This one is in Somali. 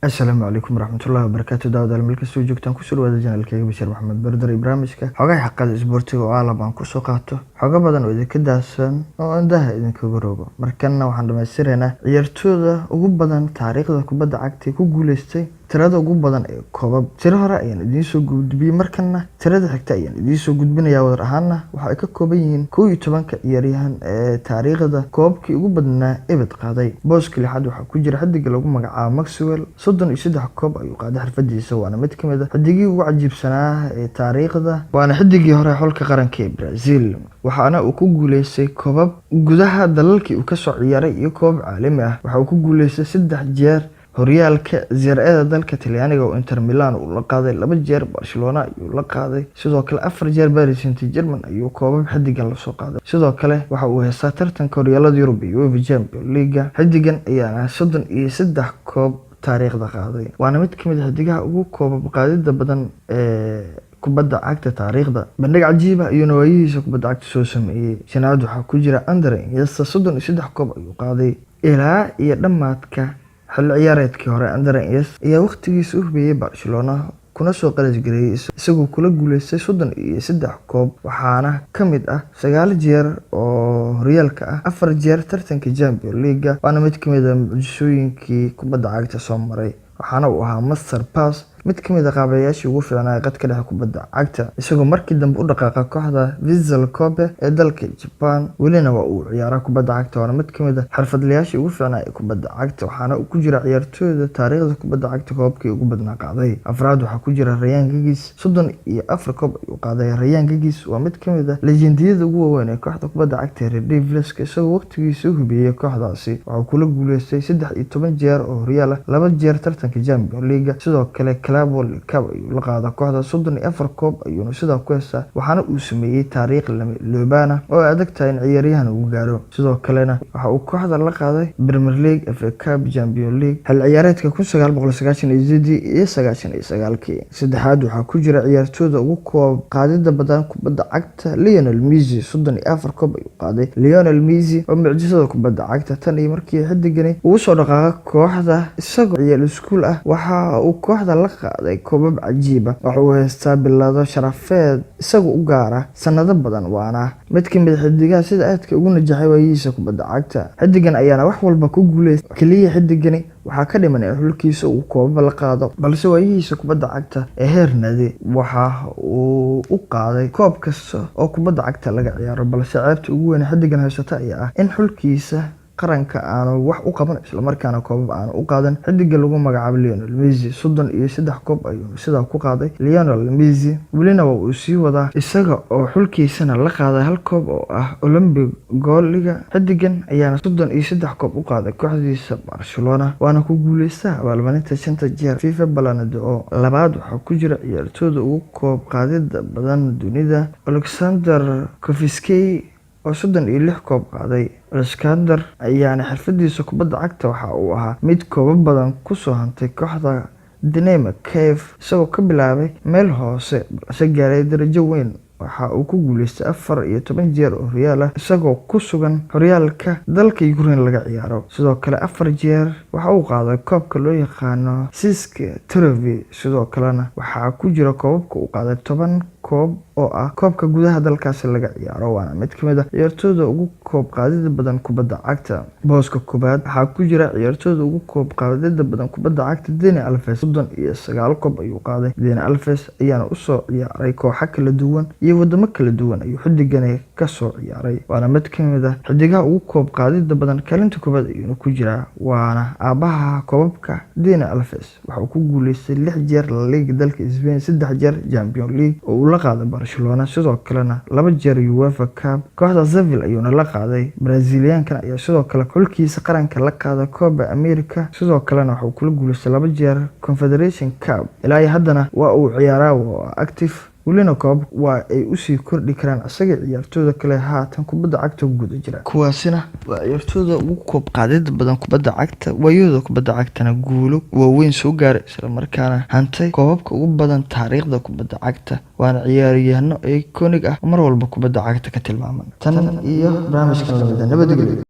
السلام عليكم ورحمة الله وبركاته. داود الملك soo joogtaan ku soo wada channelkayga Bashir Maxamed Bardar barnaamijka xogaha xaqada isboortiga oo aad baan ku soo qaato xogo badan oo idinka daadsan oo andaha idinka rogo markana waxaan dhamaystireynaa ciyaartooyda ugu badan taariikhda kubadda cagta ku guuleystay tirada ugu badan ee koobab tiro hore ayaan idiin soo gudbiyay markana tirada xigta ayaan idiin soo gudbinayaa wadar ahaana waxa ay ka kooban yihiin 11 ciyaaryahan ee taariikhda koobkii ugu badnaa ebed qaaday booska lixaad waxa ku jira xadiga lagu magacaabo Maxwell 33 koob ayuu qaaday xirfadiisa waana mid kamid ah xidigii ugu cajiibsanaa ee taariikhda waana xidigii hore xulka qaranka ee Brazil waxaana uu ku guuleystay koobab gudaha dalalkii uu ka soo ciyaaray iyo koob caalami ah waxa uu ku guuleystay 3 jeer horyaalka Serie dalka Talyaaniga oo Inter Milan uu la qaaday 2 jeer Barcelona ayuu la qaaday sidoo kale 4 jeer Paris Saint-Germain ayuu koobab xidigan la soo qaaday sidoo kale waxa uu heystaa tartanka horyaalada Yurub iyo UEFA Champions League xidigan ayaa 33 koob taariikhda qaaday waana mid kamid ah xidigaha ugu koobab qaadida badan ee kubadda cagta taariikhda bandhig cajiib ah iyo nawaayihiisa kubadda cagta soo sameeyay shanaad waxa ku jira Andre Iniesta 33 koob ayuu qaaday ilaa iyo dhamaadka xil ciyaareedkii hore Andre Iniesta ayaa waqtigiisa u hubiyay Barcelona kuna soo qalis gareeyay isagoo kula guuleystay 33 koob waxaana kamid ah 9 jeer oo horyaalka ah 4 jeer tartanka Champions League waana mid kamid ah mucjisooyinkii kubadda cagta soo maray waxaana uu ahaa master pass mid kamid ah qaabeyaashii ugu fiicnaa qadka dhexe kubadda cagta isagoo markii dambe u dhaqaaqay kooxda Vissel Kobe ee dalka Japan welina waa uu ciyaaray kubadda cagta waana mid kamid ah xirfadlayaashii ugu fiicnaa ee kubadda cagta waxaana uu ku jira ciyaartooyda taariikhda kubadda cagta koobkii ugu badnaa qaaday afraad waxa ku jira Ryan Giggs 34 koob ayuu qaaday Ryan Giggs waa mid kamid ah legendiyada ugu waaweyn ee kooxda kubadda cagta ee Red Devils isagoo waqtigiisa u hubiyay kooxdaasi waxa kula guuleystay 13 jeer oo horyaal ah 2 jeer tartanka Champions League sidoo kale Club World Cup ayuu la qaaday kooxda 34 koob ayuu sidoo ku heystaa waxaana uu sameeyay taariikh Lobana oo adag tahay in ciyaaryahan uu gaaro sidoo kalena waxa uu kooxda la qaaday Premier League FA Cup Champions League hal ciyaareedka 1998 iyo 99 saddexaad waxa ku jira ciyaartooyda ugu koob qaadida badan kubadda cagta Lionel Messi 34 koob ayuu qaaday Lionel Messi oo mucjisada kubadda cagta tan iyo markii xidigani uu soo dhaqaaqay kooxda isagoo ciyaar iskuul ah waxa uu kooxda la qaaday koobab cajiib ah waxa uu heystaa bilado sharafeed isagoo u gaara sanado badan waana mid kamid ah xidigaha sida aadka ugu najaxay waayihiisa kubadda cagta xidigan ayaana wax walba ku guuleystay kaliya xidigani waxa ka dhiman in xulkiisa uu koobab la qaado balse waayihiisa kubadda cagta ee heer nadi waxa uu u qaaday koob kasta oo kubadda cagta laga ciyaaro balse ceebta ugu weyn xidigan haysata ayaa ah in xulkiisa qaranka aanu wax u qaban isla markaana koobab aanu u qaadan xidiga lagu magacaabo Lionel Messi 33 koob ayuu sidaa ku qaaday Lionel Messi welina waa uu sii wadaa isaga oo xulkiisana la qaaday hal koob oo ah Olympic gooliga xidigan ayaana 33 koob u qaaday kooxdiisa Barcelona waana ku guuleystay abaalmarinta 5 jeer FIFA Ballon d'Or labaad waxa ku jira ciyaartooyda ugu koob qaadida badan dunida Alexander Kofiskey oo 36 koob qaaday Alexander ayaana xirfadiisa kubadda cagta waxa uu ahaa mid koobab badan ku soo hantay kooxda Dynamo Kiev isagoo ka bilaabay meel hoose balse gaaray darajo weyn waxa uu ku guuleystay 14 jeer oo horyaal ah isagoo ku sugan horyaalka dalka Ukraine laga ciyaaro sidoo kale 4 jeer waxa uu qaaday koobka loo yaqaano Siska Trophy sidoo kalena waxa ku jira koobabka uu qaaday 10 koob oo ah koobka gudaha dalkaas laga ciyaaro waana mid kamid ah ciyaartooyda ugu koob qaadida badan kubadda cagta booska koobaad waxa ku jira ciyaartooyda ugu koob qaadida badan kubadda cagta Dani Alves 39 koob ayuu qaaday Dani Alves ayaana u soo ciyaaray kooxo kala duwan iyo wadamo kala duwan ayuu xidigani ka soo ciyaaray waana mid kamid ah xidigaha ugu koob qaadida badan kaalinta koobaad ayuu ku jiraa waana aabaha koobabka Dani Alves waxa uu ku guuleystay 6 jeer La Liga dalka Spain 3 jeer Champions League oo la qaaday Barcelona sidoo kalena 2 jeer UEFA Cup kooxda Sevilla ayuuna la qaaday Brazilianka ayaa sidoo kale xulkiisa qaranka la qaaday Copa America sidoo kalena waxa uu kula guuleystay 2 jeer Confederation Cup ilaa haddana waa uu ciyaaraa waa active welina koob waa ay u sii kordhi karaan asaga ciyaartooyda kale haatan kubadda cagta guud jira kuwaasina waa ciyaartooyda ugu koob qaadida badan kubadda cagta waayooda kubadda cagtana guulo waaweyn soo gaaray isla markaana hantay koobabka ugu badan taariikhda kubadda cagta waana ciyaaryahanno iconic ah mar walba kubadda cagta ka tilmaaman tan iyo barnaamijkan lamida nabadgelyo